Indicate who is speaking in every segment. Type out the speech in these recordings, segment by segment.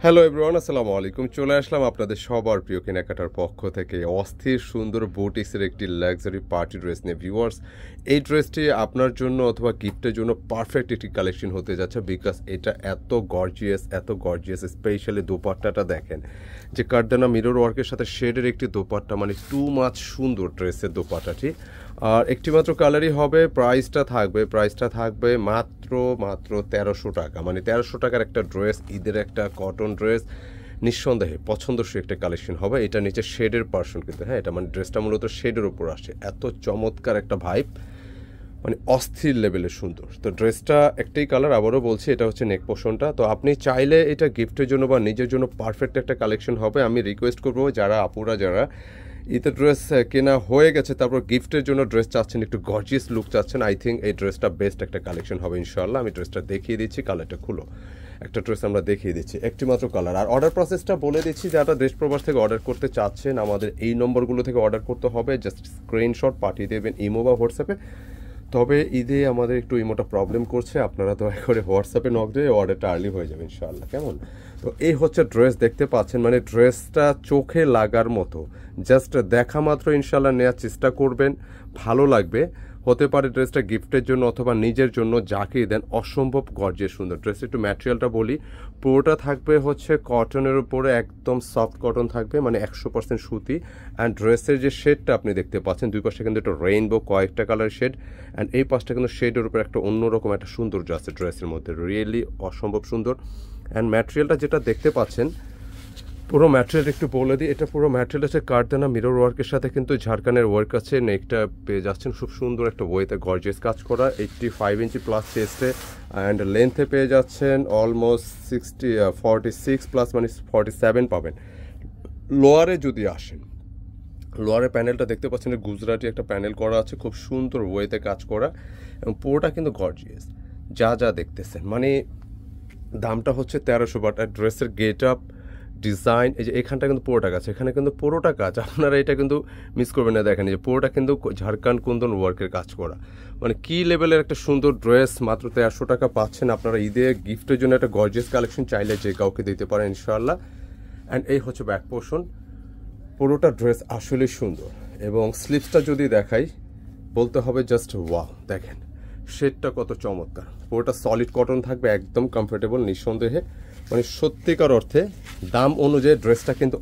Speaker 1: Hello everyone, আসসালামু আলাইকুম। চলে আসলাম আপনাদের সবার প্রিয় কেনাকাটার পক্ষ থেকে অস্থির সুন্দর বুটিক্সের একটি লাক্সারি পার্টি ড্রেস নিয়ে। ভিউয়ার্স, এই ড্রেসটি আপনার জন্য অথবা গিফটের জন্য পারফেক্ট একটি কালেকশন হতে যাচ্ছে, বিকজ এটা এত গর্জিয়াস। স্পেশালি দোপাট্টাটা দেখেন, যে কার্দানা মিরর ওয়ার্কের সাথে শেডের একটি দোপাট্টা, মানে টু মাচ সুন্দর ড্রেসের দোপাট্টাটি। আর একটি মাত্র কালারই হবে। প্রাইসটা থাকবে মাত্র 1300 টাকা। মানে 1300 টাকার একটা ড্রেস, ঈদের একটা কটন ড্রেস, নিঃসন্দেহে পছন্দসই একটা কালেকশন হবে। এটা নিচে শেডের পার্সন কিন্তু, হ্যাঁ, এটা মানে ড্রেসটা মূলত শেডের উপর আসে। এত চমৎকার একটা ভাইব, মানে অস্থির লেভেলের সুন্দর। তো ড্রেসটা একটাই কালার, আবারও বলছি, এটা হচ্ছে নেক পোর্শনটা। তো আপনি চাইলে এটা গিফটের জন্য বা নিজের জন্য পারফেক্ট একটা কালেকশন হবে। আমি রিকোয়েস্ট করবো যারা ঈদের ড্রেস কেনা হয়ে গেছে, তারপর গিফটের জন্য ড্রেস চাচ্ছেন, একটু গর্জিয়াস লুক চাচ্ছেন, আই থিঙ্ক এই ড্রেসটা বেস্ট একটা কালেকশন হবে ইনশাআল্লাহ। আমি ড্রেসটা দেখিয়ে দিচ্ছি, কালারটা খুলো। একটা ড্রেস আমরা দেখিয়ে দিচ্ছি, একটি মাত্র কালার। আর অর্ডার প্রসেসটা বলে দিচ্ছি, যারা দেশ প্রবাস থেকে অর্ডার করতে চাচ্ছেন, আমাদের এই নম্বরগুলো থেকে অর্ডার করতে হবে। জাস্ট স্ক্রিনশট পাঠিয়ে দেবেন ইমো বা হোয়াটসঅ্যাপে। তবে ঈদে আমাদের একটু ইমোটা প্রবলেম করছে, আপনারা দয়া করে হোয়াটসঅ্যাপে নক দিয়ে অর্ডারটা আর্লি হয়ে যাবে ইনশাআল্লাহ। কেমন? তো এই হচ্ছে ড্রেস, দেখতে পাচ্ছেন, মানে ড্রেসটা চোখে লাগার মতো। জাস্ট দেখা মাত্র ইনশাআল্লাহ নেওয়ার চেষ্টা করবেন, ভালো লাগবে। হতে পারে ড্রেসটা গিফটের জন্য অথবা নিজের জন্য, যাকেই দেন অসম্ভব গর্জিয়াস সুন্দর ড্রেস। একটু ম্যাটেরিয়ালটা বলি, পুরোটা থাকবে হচ্ছে কটনের উপরে, একদম সফট কটন থাকবে, মানে 100% সুতি। অ্যান্ড ড্রেসের যে শেডটা আপনি দেখতে পাচ্ছেন, দুই পাশে কিন্তু একটা রেইনবো, কয়েকটা কালার শেড। অ্যান্ড এই পাশটা কিন্তু শেডের উপর একটা অন্যরকম একটা সৌন্দর্য আছে ড্রেসের মধ্যে, রিয়েলি অসম্ভব সুন্দর। অ্যান্ড ম্যাটেরিয়ালটা যেটা দেখতে পাচ্ছেন, পুরো ম্যাটেরিয়াল একটু বলে দিই, এটা পুরো ম্যাটেরিয়াল হচ্ছে কারদানা মিরর ওয়ার্কের সাথে কিন্তু ঝাড়খানের ওয়ার্ক আছে। নেকটা পেয়ে যাচ্ছেন খুব সুন্দর একটা ওয়েতে গর্জিয়াস কাজ করা, 85 ইঞ্চি প্লাস চেস্টে। অ্যান্ড লেন্থে পেয়ে যাচ্ছেন অলমোস্ট 46 প্লাস, মানে 47 পাবেন। লোয়ারে যদি আসেন, লোয়ারের প্যানেলটা দেখতে পাচ্ছেন, গুজরাটি একটা প্যানেল করা আছে, খুব সুন্দর ওয়েতে কাজ করা, এবং পুরোটা কিন্তু গর্জিয়াস। যা দেখতেছেন, মানে দামটা হচ্ছে 1300, বাট ড্রেসের গেট আপ, ডিজাইন, এই যে এখানটা কিন্তু পুরোটা কাজ, এখানে কিন্তু পুরোটা কাজ, আপনারা এটা কিন্তু মিস করবেন না। দেখেন, যে পুরোটা কিন্তু ঝাড়খান্ড কুন্দন ওয়ার্কের কাজ করা, মানে কি লেভেলের একটা সুন্দর ড্রেস। মাত্র 1300 টাকা পাচ্ছেন আপনারা ঈদে গিফটের জন্য একটা গর্জিয়াস কালেকশন, চাইলে যে কাউকে দিতে পারেন ইনশাআল্লাহ। অ্যান্ড এই হচ্ছে ব্যাক পোর্শন, পুরোটা ড্রেস আসলে সুন্দর। এবং স্লিভসটা যদি দেখাই, বলতে হবে জাস্ট ওয়াও। দেখেন শেডটা কত চমৎকার, পুরোটা সলিড কটন থাকবে, একদম কমফোর্টেবল নিঃসন্দেহে। মানে সত্যিকার অর্থে দাম অনুযায়ী ড্রেসটা কিন্তু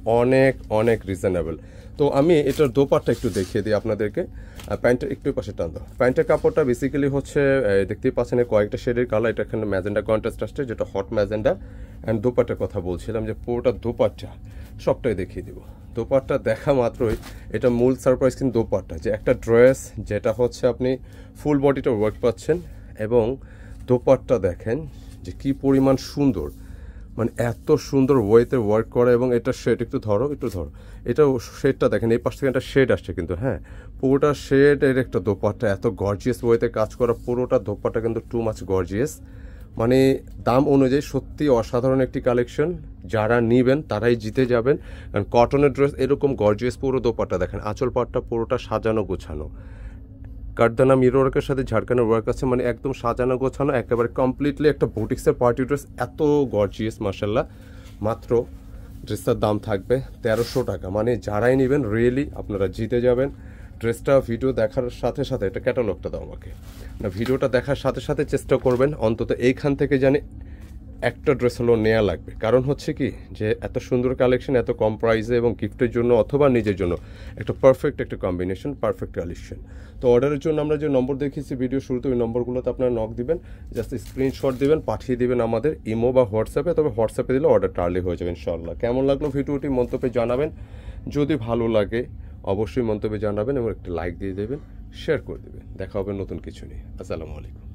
Speaker 1: অনেক রিজনেবল। তো আমি এটার দোপাট্টা একটু দেখিয়ে দিই আপনাদেরকে। প্যান্টের একটু পাশে টান দাও। প্যান্টের কাপড়টা বেসিক্যালি হচ্ছে, দেখতেই পাচ্ছেন কয়েকটা শেডের কালার, এটা এখানে ম্যাজেন্ডা কন্ট্রাস্ট আসছে, যেটা হট ম্যাজেন্ডা। অ্যান্ড দোপাট্টার কথা বলছিলাম, যে পুরোটা দোপাট্টা সবটাই দেখিয়ে দিব। দোপাট্টা দেখা মাত্রই এটা মূল সারপ্রাইজ কিন্তু দোপাট্টা, যে একটা ড্রেস যেটা হচ্ছে আপনি ফুল বডিটা ওয়ার্ক পাচ্ছেন, এবং দোপাট্টা দেখেন যে কি পরিমাণ সুন্দর, মানে এত সুন্দর ওয়েতে ওয়ার্ক করা। এবং এটা শেড একটু ধরো, এটা শেডটা দেখেন, এই পাশ থেকে একটা শেড আসছে কিন্তু, হ্যাঁ, পুরোটা শেড এর একটা দোপাট্টা, এত গর্জিয়াস ওয়েতে কাজ করা, পুরোটা দোপাট্টা কিন্তু টু মাচ গর্জিয়াস। মানে দাম অনুযায়ী সত্যি অসাধারণ একটি কালেকশন, যারা নিবেন তারাই জিতে যাবেন। কারণ কটনের ড্রেস এরকম গর্জিয়াস, পুরো দোপাট্টা দেখেন, আঁচল পাটটা পুরোটা সাজানো গোছানো, কারদানা মিরর ওয়ার্কের সাথে ঝাড়খানের ওয়ার্ক আছে, মানে একদম সাজানো গোছানো, একেবারে কমপ্লিটলি একটা বুটিক্সের পার্টি ড্রেস, এত গর্জিয়াস মাশাল্লাহ। মাত্র ড্রেসটার দাম থাকবে 1300 টাকা। মানে যারাই নেবেন রিয়েলি আপনারা জিতে যাবেন। ড্রেসটা ভিডিও দেখার সাথে সাথে, এটা ক্যাটালগটা দাও আমাকে না, ভিডিওটা দেখার সাথে সাথে চেষ্টা করবেন অন্তত এইখান থেকে জানি একটা ড্রেস হলো নেওয়া লাগবে। কারণ হচ্ছে কি, যে এত সুন্দর কালেকশন এত কম প্রাইসে, এবং গিফটের জন্য অথবা নিজের জন্য একটা পারফেক্ট একটা কম্বিনেশন, পারফেক্ট কালেকশন। তো অর্ডারের জন্য আমরা যে নম্বর দেখিয়েছি ভিডিও শুরুতে, ওই নম্বরগুলোতে আপনারা নক দিবেন, জাস্ট স্ক্রিনশট দিবেন, পাঠিয়ে দিবেন আমাদের ইমো বা হোয়াটসঅ্যাপে। তবে হোয়াটসঅ্যাপে দিলে অর্ডারটা আর্লি হয়ে যাবে ইনশাআল্লাহ। কেমন লাগলো ভিডিওটি মন্তব্যে জানাবেন, যদি ভালো লাগে অবশ্যই মন্তব্যে জানাবেন, এবং একটা লাইক দিয়ে দেবেন, শেয়ার করে দেবেন। দেখা হবে নতুন কিছু নিয়ে। আসসালামু আলাইকুম।